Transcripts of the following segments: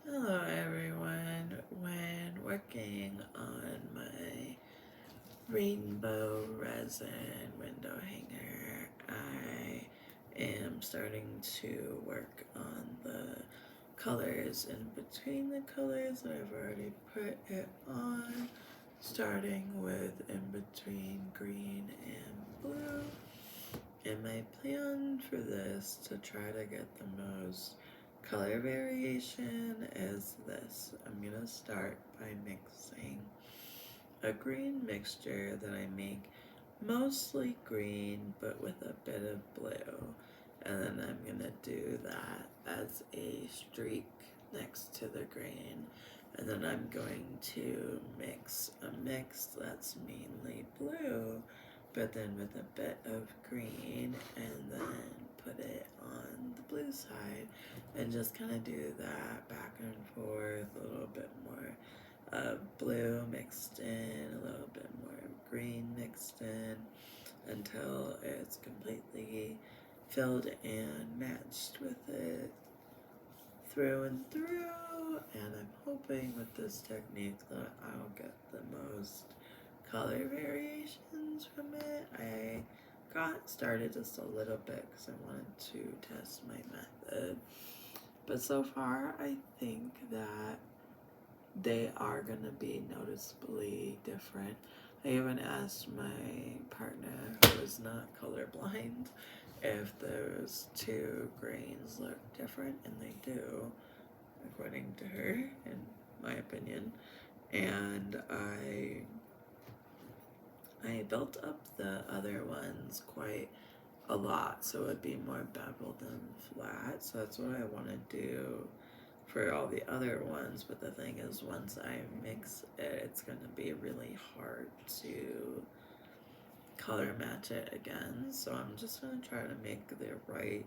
Hello everyone. When working on my rainbow resin window hanger, I am starting to work on the colors in between the colors that I've already put it on, starting with in between green and blue. And my plan for this to try to get the most color variation is this. I'm gonna start by mixing a green mixture that I make mostly green but with a bit of blue, and then I'm gonna do that as a streak next to the green, and then I'm going to mix a mix that's mainly blue but then with a bit of green, and then put it on the blue side and just kind of do that back and forth, a little bit more blue mixed in, a little bit more green mixed in, until it's completely filled and matched with it through and through. And I'm hoping with this technique that I'll get the most color variations from it. I got started just a little bit because I wanted to test my method, but so far I think that they are going to be noticeably different. I even asked my partner, who is not colorblind, if those two grains look different, and they do, according to her, in my opinion. And I built up the other ones quite a lot, so it would be more beveled and flat. So that's what I want to do for all the other ones. But the thing is, once I mix it, it's going to be really hard to color match it again. So I'm just going to try to make the right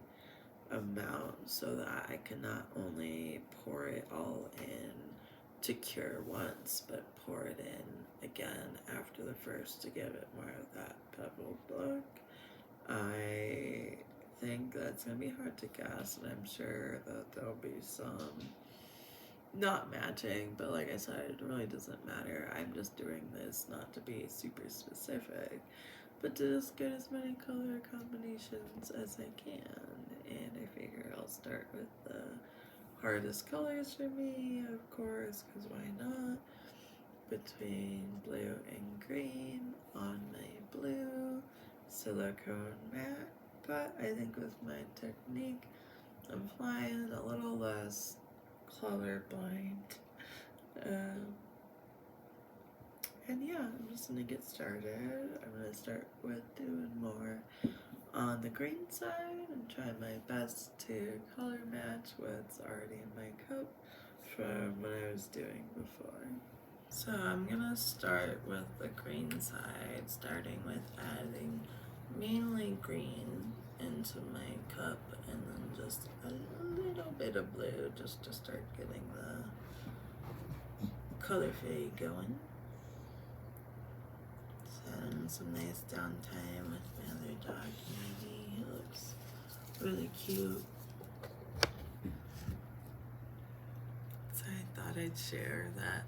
amount so that I can not only pour it all in to cure once, but pour it in again after the first to give it more of that beveled look. I think that's going to be hard to guess, and I'm sure that there'll be some not matching, but like I said, it really doesn't matter. I'm just doing this not to be super specific, but to just get as many color combinations as I can. And I figure I'll start with the hardest colors for me, of course, because why not? Between blue and green on my blue silicone mat. But I think with my technique, I'm flying a little less colorblind. And yeah, I'm just gonna get started. I'm gonna start with doing more on the green side and try my best to color match what's already in my cup from what I was doing before. So I'm gonna start with the green side, starting with adding mainly green into my cup, and then just a little bit of blue just to start getting the color fade going. And some nice downtime with my other dog, Maggie. He looks really cute. So I thought I'd share that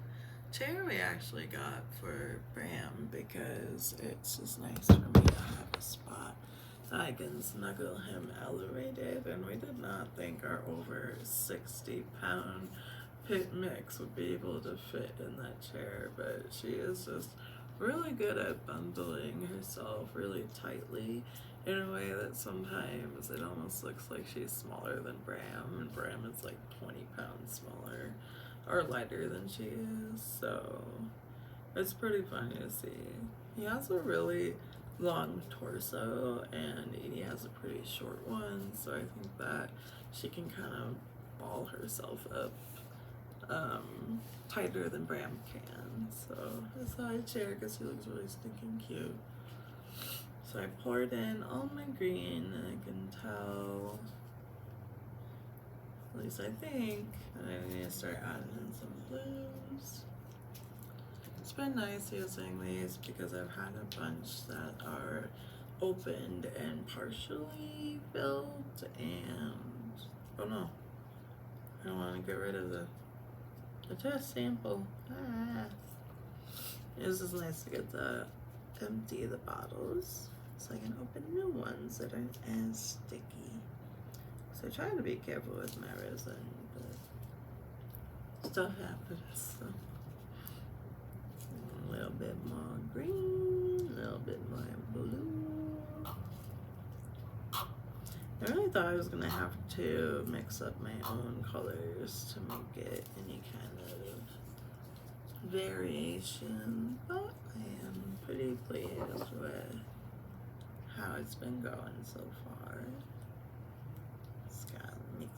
chair we actually got for Bram, because it's just nice for me to have a spot that I can snuggle him elevated. And we did not think our over 60-pound pit mix would be able to fit in that chair, but she is just really good at bundling herself really tightly in a way that sometimes it almost looks like she's smaller than Bram, and Bram is like 20 pounds smaller or lighter than she is, so it's pretty funny to see. He has a really long torso and Edie has a pretty short one, so I think that she can kind of ball herself up tighter than Bram can. So I thought I'd share because she looks really stinking cute. So I poured in all my green, and I can tell, at least I think, and I need to start adding in some blues. It's been nice using these because I've had a bunch that are opened and partially filled, and oh no, I don't want to get rid of the a test sample. This is nice to get to empty the bottles so I can open new ones that aren't as sticky. So I try to be careful with my resin, but stuff happens. So a little bit more green, a little bit more blue. I really thought I was gonna have to mix up my own colors to make it any kind of variation, but I am pretty pleased with how it's been going so far. It's got mix.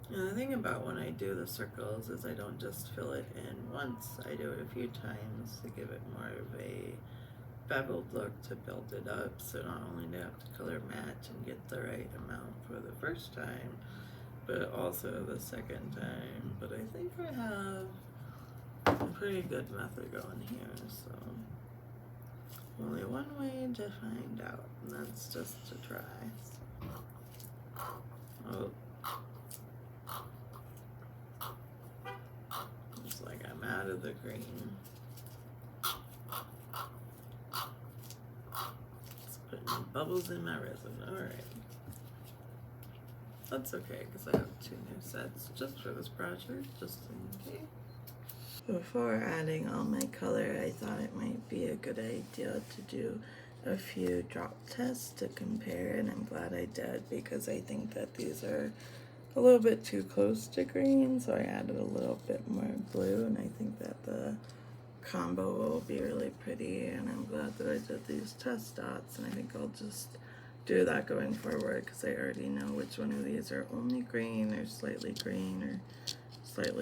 And the thing about when I do the circles is I don't just fill it in once, I do it a few times to give it more of a beveled look to build it up, so not only do I have to color match and get the right amount for the first time, but also the second time. But I think I have a pretty good method going here, so only one way to find out, and that's just to try. Oh, looks like I'm out of the green. Bubbles in my resin. Alright. That's okay, because I have 2 new sets just for this project, just in case. Before adding all my color, I thought it might be a good idea to do a few drop tests to compare, and I'm glad I did, because I think that these are a little bit too close to green, so I added a little bit more blue, and I think that the combo will be really pretty, and I'm glad that I did these test dots, and I think I'll just do that going forward because I already know which one of these are only green or slightly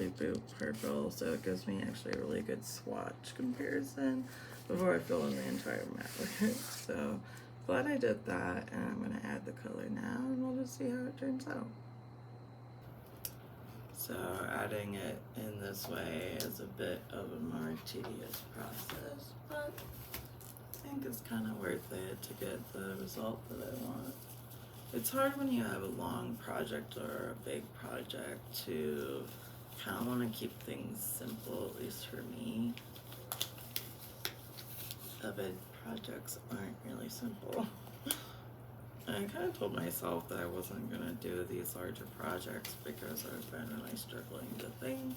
blue purple, so it gives me actually a really good swatch comparison before I fill in the entire mat with it. So glad I did that, and I'm going to add the color now and we'll just see how it turns out. So adding it in this way is a bit of a more tedious process, but I think it's kind of worth it to get the result that I want. It's hard when you have a long project or a big project to kind of want to keep things simple, at least for me. Big projects aren't really simple. I kind of told myself that I wasn't going to do these larger projects because I was been really struggling to think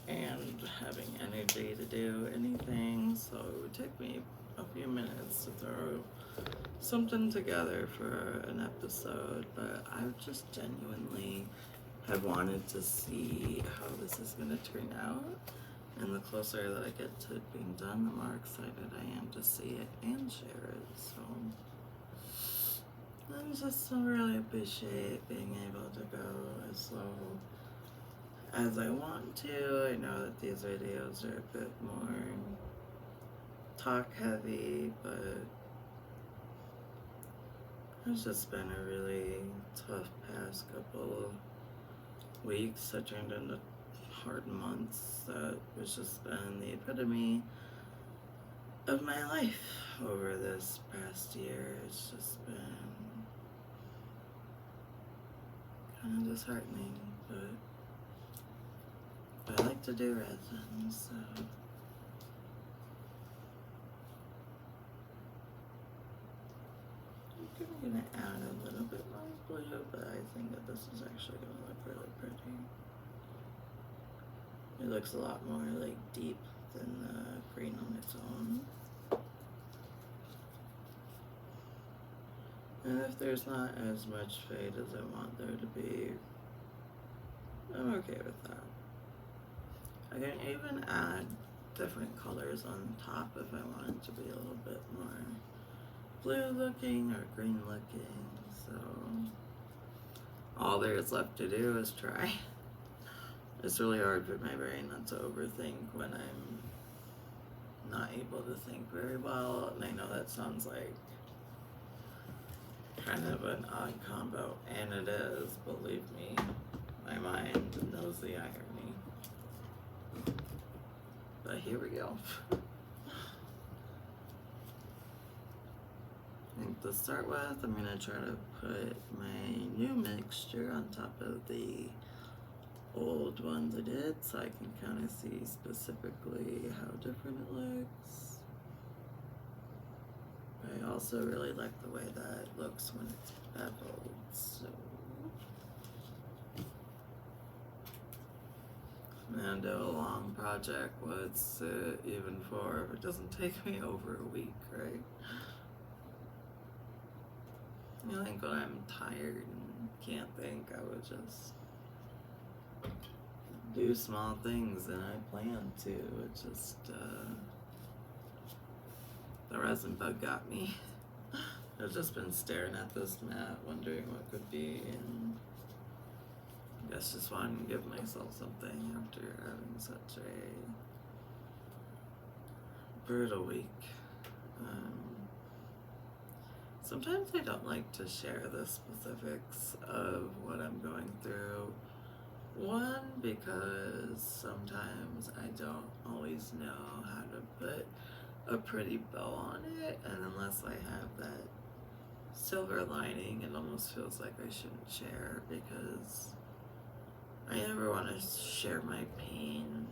and having energy to do anything, so it would take me a few minutes to throw something together for an episode, but I just genuinely have wanted to see how this is going to turn out, and the closer that I get to it being done, the more excited I am to see it and share it. So I just really appreciate being able to go as slow as I want to. I know that these videos are a bit more talk heavy, but it's just been a really tough past couple of weeks that turned into hard months. That was just been the epitome of my life over this past year. It's just been kind of disheartening, but I like to do resin, so I'm gonna add a little bit more blue, but I think that this is actually gonna look really pretty. It looks a lot more like deep than the green on its own. And if there's not as much fade as I want there to be, I'm okay with that. I can even add different colors on top if I want it to be a little bit more blue looking or green looking, so all there is left to do is try. It's really hard for my brain not to overthink when I'm not able to think very well, and I know that sounds like kind of an odd combo, and it is, believe me, my mind knows the irony. But here we go. I think to start with, I'm gonna try to put my new mixture on top of the old ones I did so I can kind of see specifically how different it looks. I also really like the way that it looks when it's beveled, so I'm gonna do a long project. What's it even for if it doesn't take me over a week, right? I think when I'm tired and can't think, I would just do small things, and I plan to. It's just the resin bug got me. I've just been staring at this mat, wondering what could be, and I guess just wanting to give myself something after having such a brutal week. Sometimes I don't like to share the specifics of what I'm going through. One, because sometimes I don't always know how to put a pretty bow on it, and unless I have that silver lining, it almost feels like I shouldn't share, because I never want to share my pain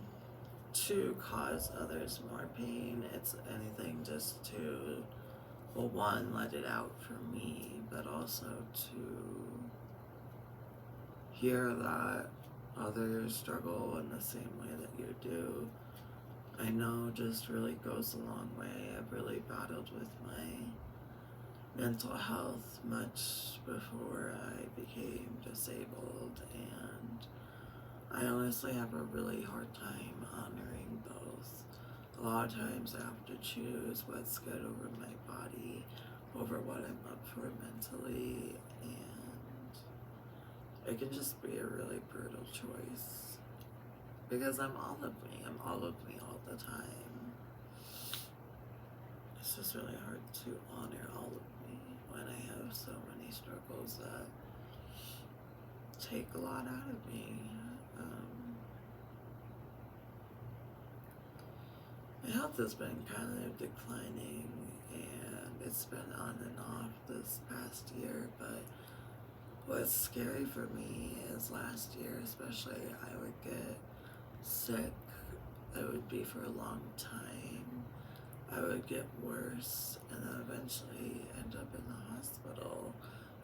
to cause others more pain. It's anything just to, well, one, let it out for me, but also to hear that others struggle in the same way that you do. I know just really goes a long way. I've really battled with my mental health much before I became disabled, and I honestly have a really hard time honoring both. A lot of times I have to choose what's good over my body over what I'm up for mentally, and it can just be a really brutal choice, because I'm all of me all the time. It's just really hard to honor all of me when I have so many struggles that take a lot out of me. My health has been kind of declining, and it's been on and off this past year, but what's scary for me is last year especially, I would get sick. It would be for a long time. I would get worse and then eventually end up in the hospital.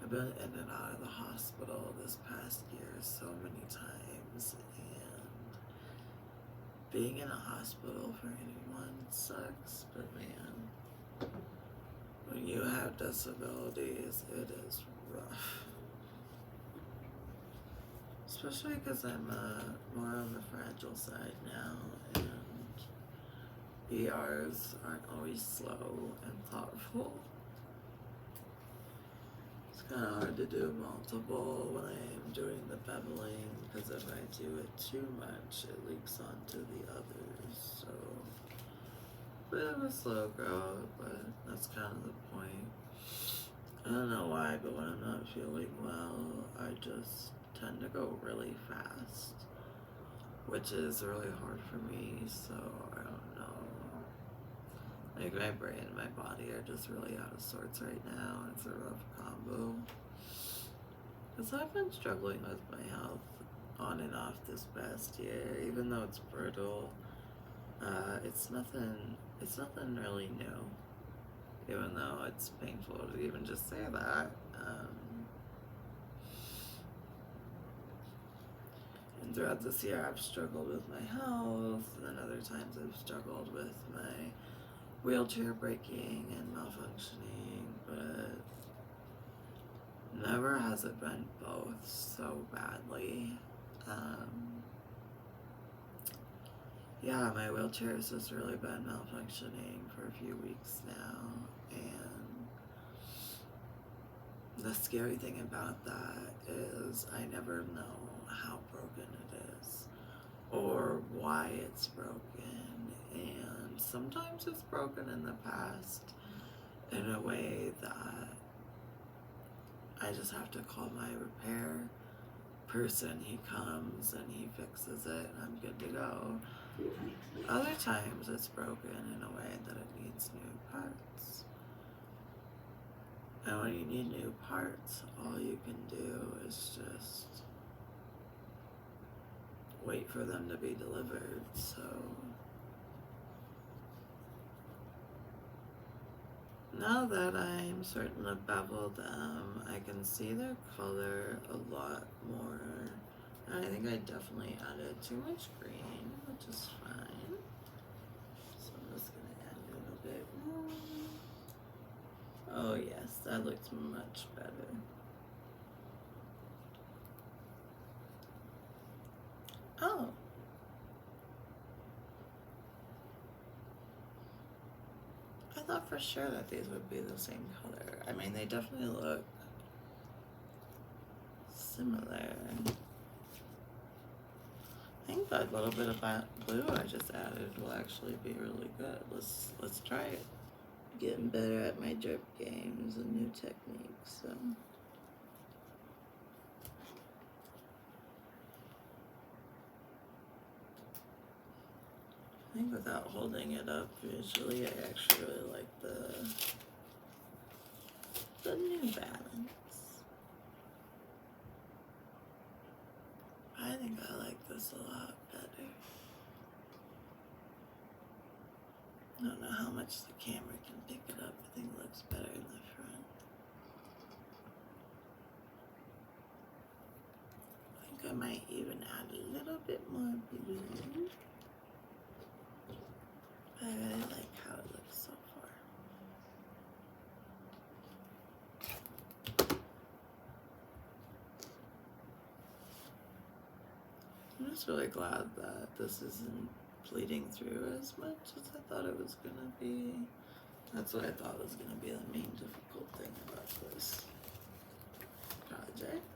I've been in and out of the hospital this past year so many times, and being in a hospital for anyone sucks, but man, when you have disabilities, it is rough. Especially because I'm more on the fragile side now, and ERs aren't always slow and thoughtful. It's kind of hard to do multiple when I'm doing the beveling, because if I do it too much, it leaks onto the others. So, bit of a slow growth, but that's kind of the point. I don't know why, but when I'm not feeling well, I just tend to go really fast, which is really hard for me, so I don't know. Like, my brain and my body are just really out of sorts right now. It's a rough combo. Because I've been struggling with my health on and off this past year, even though it's brutal. It's nothing really new, even though it's painful to even just say that. And throughout this year, I've struggled with my health, and then other times I've struggled with my wheelchair breaking and malfunctioning, but never has it been both so badly. Yeah, my wheelchair has just really been malfunctioning for a few weeks now, and the scary thing about that is I never know how broken it is or why it's broken, and sometimes it's broken in the past in a way that I just have to call my repair person. He comes and he fixes it, and I'm good to go. Other times it's broken in a way that it needs new parts. And when you need new parts, all you can do is just wait for them to be delivered, so now that I'm starting to bevel them, I can see their color a lot more. And I think I definitely added too much green, which is fine. So I'm just gonna add a little bit more. Oh yes, that looks much better. Oh. I thought for sure that these would be the same color. I mean, they definitely look similar. I think that little bit of blue I just added will actually be really good. Let's try it. Getting better at my drip games and new techniques, so. I think without holding it up visually, I actually really like the new balance. I think I like this a lot better. I don't know how much the camera can pick it up. I think it looks better in the front. I think I might even add a little bit more blue. I really like how it looks so far. I'm just really glad that this isn't bleeding through as much as I thought it was gonna be. That's what I thought was gonna be the main difficult thing about this project.